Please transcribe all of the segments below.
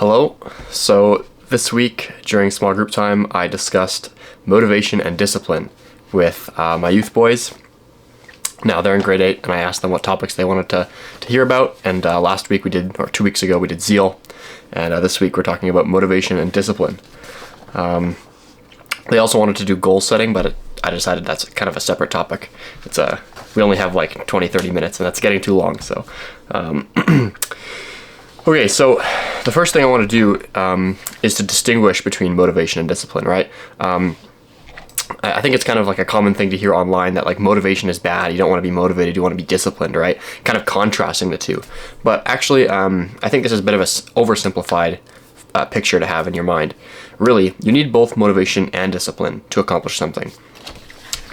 Hello. So this week during small group time, I discussed motivation and discipline with my youth boys. Now they're in grade 8, and I asked them what topics they wanted to hear about. And last week 2 weeks ago, we did zeal. And this week we're talking about motivation and discipline. They also wanted to do goal setting, but I decided that's kind of a separate topic. We only have like 20-30 minutes, and that's getting too long. So, okay, so the first thing I want to do is to distinguish between motivation and discipline, right? I think it's kind of like a common thing to hear online that like motivation is bad. You don't want to be motivated. You want to be disciplined, right? Kind of contrasting the two. But actually, I think this is a bit of a oversimplified picture to have in your mind. Really, you need both motivation and discipline to accomplish something.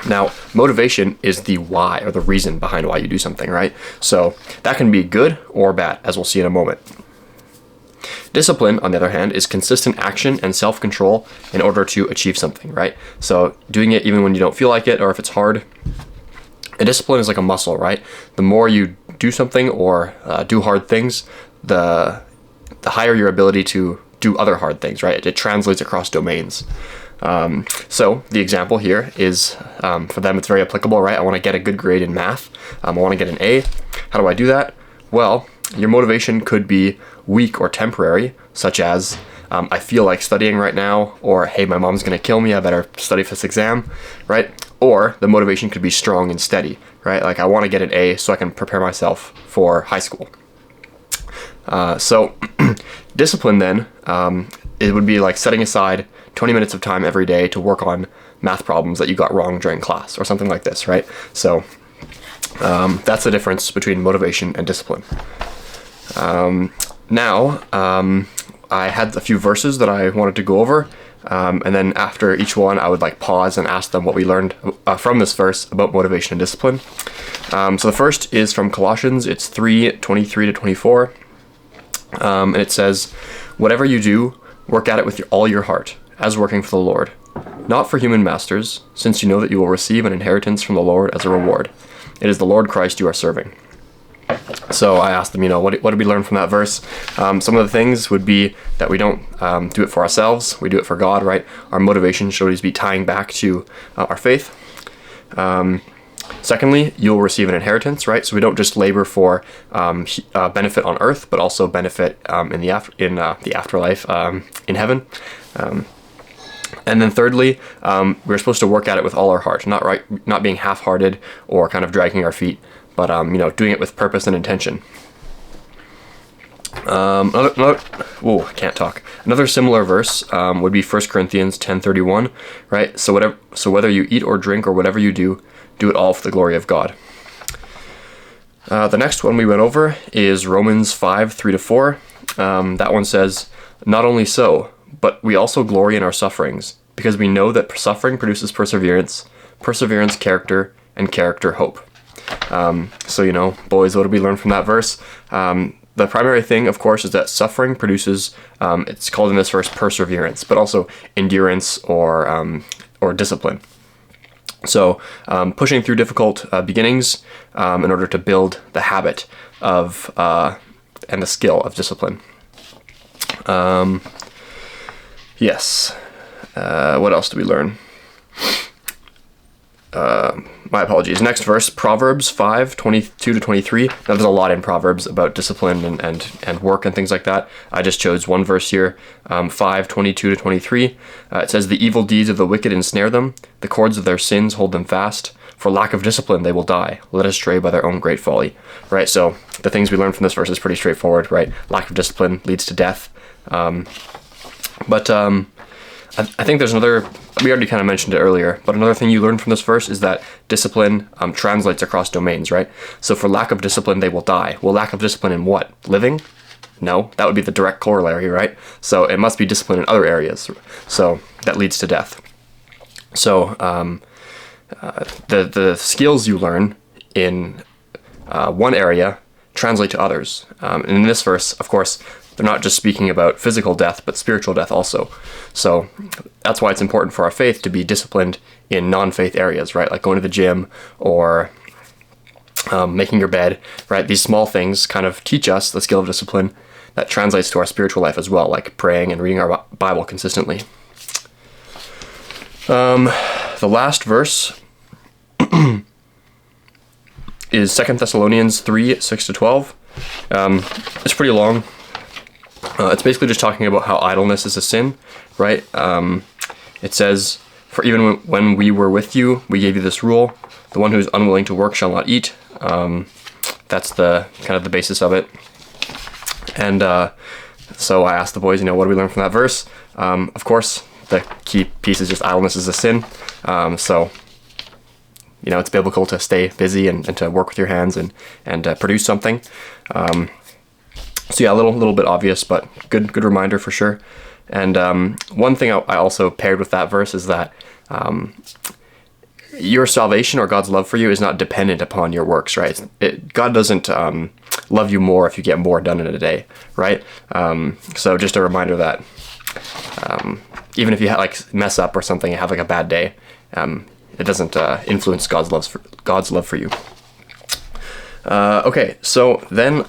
Now, motivation is the why or the reason behind why you do something, right? So that can be good or bad, as we'll see in a moment. Discipline, on the other hand, is consistent action and self-control in order to achieve something, right? So doing it even when you don't feel like it or if it's hard. A discipline is like a muscle, right? The more you do something or do hard things, the higher your ability to do other hard things, right? It translates across domains. So the example here is, for them, it's very applicable, right? I want to get a good grade in math. I want to get an A. How do I do that? Well, your motivation could be weak or temporary, such as, I feel like studying right now, or hey, my mom's going to kill me, I better study for this exam, right? Or the motivation could be strong and steady, right? Like I want to get an A so I can prepare myself for high school. So discipline then, it would be like setting aside 20 minutes of time every day to work on math problems that you got wrong during class or something like this, right? So that's the difference between motivation and discipline. Now, I had a few verses that I wanted to go over, and then after each one, I would like pause and ask them what we learned from this verse about motivation and discipline. So the first is from Colossians. It's 3:23-24. And it says, "Whatever you do, work at it with all your heart, as working for the Lord, not for human masters, since you know that you will receive an inheritance from the Lord as a reward. It is the Lord Christ you are serving." So I asked them, what did we learn from that verse? Some of the things would be that we don't do it for ourselves, we do it for God, right? Our motivation should always be tying back to our faith. Secondly, you'll receive an inheritance, right? So we don't just labor for benefit on earth, but also benefit in the afterlife, in heaven. And then thirdly, we're supposed to work at it with all our heart, not being half-hearted or kind of dragging our feet, but doing it with purpose and intention. I can't talk. Another similar verse would be 1 Corinthians 10:31, right? So whether you eat or drink or whatever you do it all for the glory of God. The next one we went over is Romans 5:3-4. That one says, "Not only so, but we also glory in our sufferings, because we know that suffering produces perseverance, perseverance character, and character hope." So, boys, what did we learn from that verse? The primary thing, of course, is that suffering produces, it's called in this verse perseverance, but also endurance or discipline. So pushing through difficult beginnings in order to build the habit of and the skill of discipline. Yes. What else did we learn? My apologies. Next verse, Proverbs 5:22-23. Now there's a lot in Proverbs about discipline and work and things like that. I just chose one verse here, 5:22-23. It says, "The evil deeds of the wicked ensnare them. The cords of their sins hold them fast. For lack of discipline they will die, led astray by their own great folly." Right, so the things we learn from this verse is pretty straightforward, right? Lack of discipline leads to death. I think there's another, we already kind of mentioned it earlier, but another thing you learn from this verse is that discipline translates across domains, right? So for lack of discipline, they will die. Well, lack of discipline in what? Living? No, that would be the direct corollary, right? So it must be discipline in other areas. So that leads to death. So the skills you learn in one area translate to others. And in this verse, of course, they're not just speaking about physical death, but spiritual death also. So that's why it's important for our faith to be disciplined in non-faith areas, right? Like going to the gym or making your bed, right? These small things kind of teach us the skill of discipline that translates to our spiritual life as well, like praying and reading our Bible consistently. The last verse is 2 Thessalonians 3:6-12. It's pretty long. It's basically just talking about how idleness is a sin, right? It says, "For even when we were with you, we gave you this rule: the one who is unwilling to work shall not eat." That's the kind of the basis of it. And so I asked the boys, what do we learn from that verse? Of course, the key piece is just idleness is a sin. So it's biblical to stay busy and to work with your hands and produce something. So yeah, a little bit obvious, but good reminder for sure. And one thing I also paired with that verse is that your salvation or God's love for you is not dependent upon your works, right? God doesn't love you more if you get more done in a day, right? So just a reminder that even if you mess up or something and have a bad day, it doesn't influence God's love for you. Okay, so then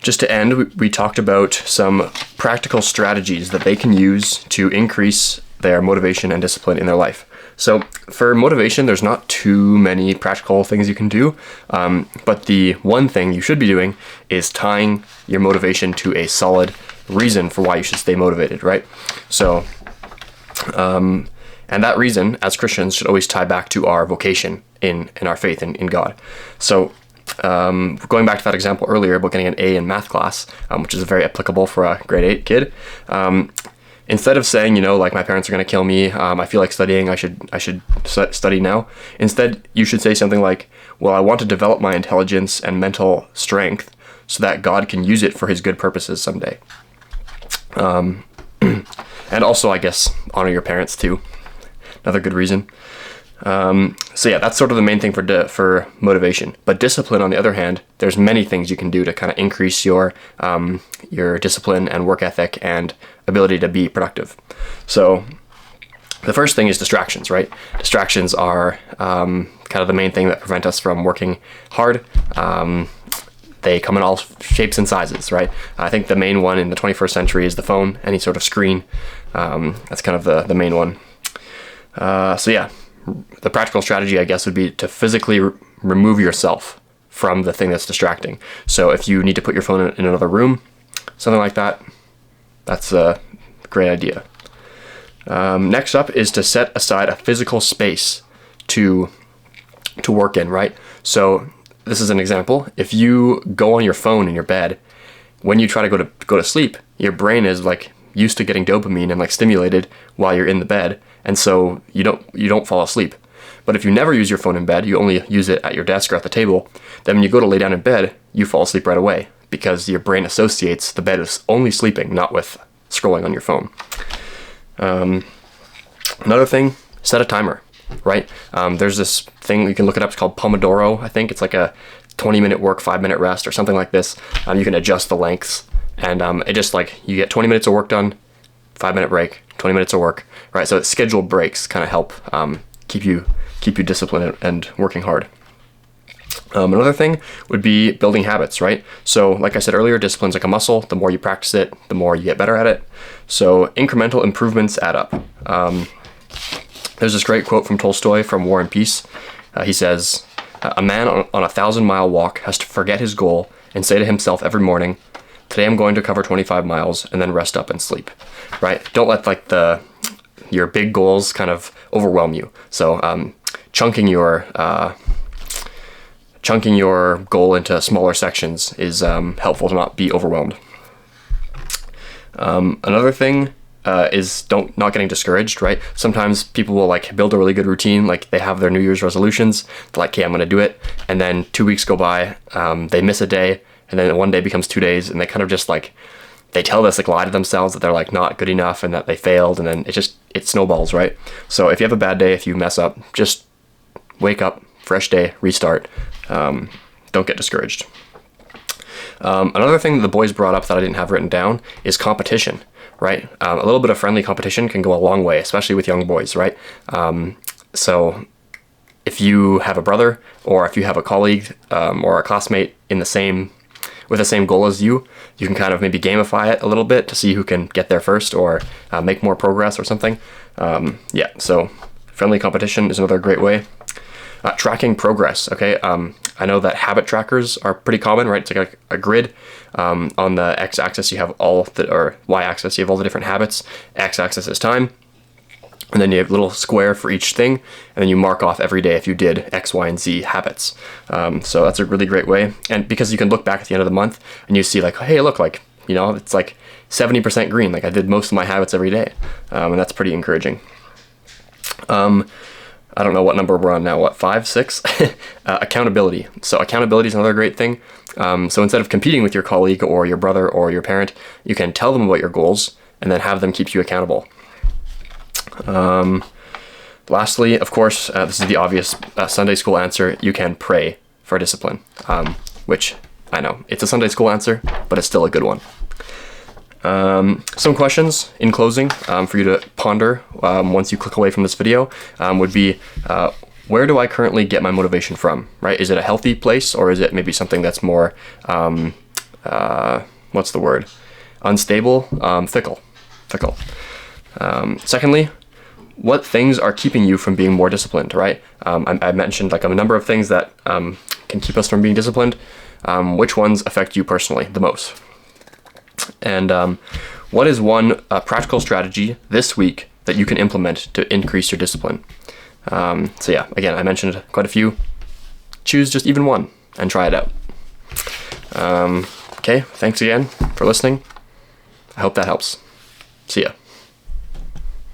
just to end, we talked about some practical strategies that they can use to increase their motivation and discipline in their life. So for motivation, there's not too many practical things you can do, but the one thing you should be doing is tying your motivation to a solid reason for why you should stay motivated, right? So, and that reason, as Christians, should always tie back to our vocation in our faith in God. So going back to that example earlier about getting an A in math class, which is very applicable for a grade 8 kid, instead of saying, my parents are going to kill me, I feel like studying, I should study now. Instead, you should say something like, well, I want to develop my intelligence and mental strength so that God can use it for his good purposes someday. And also, I guess, honor your parents too. Another good reason. So yeah, that's sort of the main thing for motivation. But discipline, on the other hand, there's many things you can do to kind of increase your discipline and work ethic and ability to be productive. So the first thing is distractions, right? Distractions are kind of the main thing that prevent us from working hard. They come in all shapes and sizes, right? I think the main one in the 21st century is the phone, any sort of screen. That's kind of the main one. So yeah, the practical strategy, I guess, would be to physically remove yourself from the thing that's distracting. So if you need to put your phone in another room, something like that, that's a great idea. Next up is to set aside a physical space to work in, right? So this is an example. If you go on your phone in your bed, when you try to go to sleep, your brain is used to getting dopamine and stimulated while you're in the bed, and so you don't fall asleep. But if you never use your phone in bed, you only use it at your desk or at the table, then when you go to lay down in bed, you fall asleep right away because your brain associates the bed as only sleeping, not with scrolling on your phone. Another thing, set a timer, right? There's this thing, you can look it up, it's called Pomodoro, I think. It's like a 20-minute work, 5-minute rest or something like this. You can adjust the lengths, and it just you get 20 minutes of work done, 5-minute break, 20 minutes of work, right? So scheduled breaks kind of help keep you disciplined and working hard. Another thing would be building habits, right? So like I said earlier, discipline's like a muscle. The more you practice it, the more you get better at it. So incremental improvements add up. There's this great quote from Tolstoy from War and Peace. He says, "A man on a 1,000-mile walk has to forget his goal and say to himself every morning, 'Today I'm going to cover 25 miles and then rest up and sleep,'" right? Don't let your big goals kind of overwhelm you. So chunking your goal into smaller sections is helpful to not be overwhelmed. Another thing is not getting discouraged, right? Sometimes people will build a really good routine, they have their New Year's resolutions, they're like, okay, I'm gonna do it, and then 2 weeks go by, they miss a day, and then one day becomes 2 days, and they kind of just they tell this lie to themselves that they're not good enough and that they failed, and then it snowballs, right? So if you have a bad day, if you mess up, just wake up, fresh day, restart. Don't get discouraged. Another thing that the boys brought up that I didn't have written down is competition, right? A little bit of friendly competition can go a long way, especially with young boys, right? So if you have a brother, or if you have a colleague or a classmate in the same with the same goal as you, you can kind of maybe gamify it a little bit to see who can get there first or make more progress or something. Yeah, so friendly competition is another great way. Tracking progress, okay? I know that habit trackers are pretty common, right? It's like a grid. On the x-axis you have or y-axis you have all the different habits. X-axis is time. And then you have a little square for each thing, and then you mark off every day if you did X, Y, and Z habits. So that's a really great way. And because you can look back at the end of the month and you see like, hey, look, like, you know, it's like 70% green. Like I did most of my habits every day. And that's pretty encouraging. I don't know what number we're on now, what, 5, 6? Accountability. So accountability is another great thing. So instead of competing with your colleague or your brother or your parent, you can tell them about your goals and then have them keep you accountable. Lastly, of course, this is the obvious Sunday school answer. You can pray for discipline, which I know it's a Sunday school answer, but it's still a good one. Some questions in closing for you to ponder once you click away from this video would be, where do I currently get my motivation from, right? Is it a healthy place, or is it maybe something that's more, what's the word? Unstable, fickle. Secondly, what things are keeping you from being more disciplined, right? I mentioned like a number of things that can keep us from being disciplined. Which ones affect you personally the most? And what is one practical strategy this week that you can implement to increase your discipline? So yeah, again, I mentioned quite a few. Choose just even one and try it out. Okay, thanks again for listening. I hope that helps. See ya.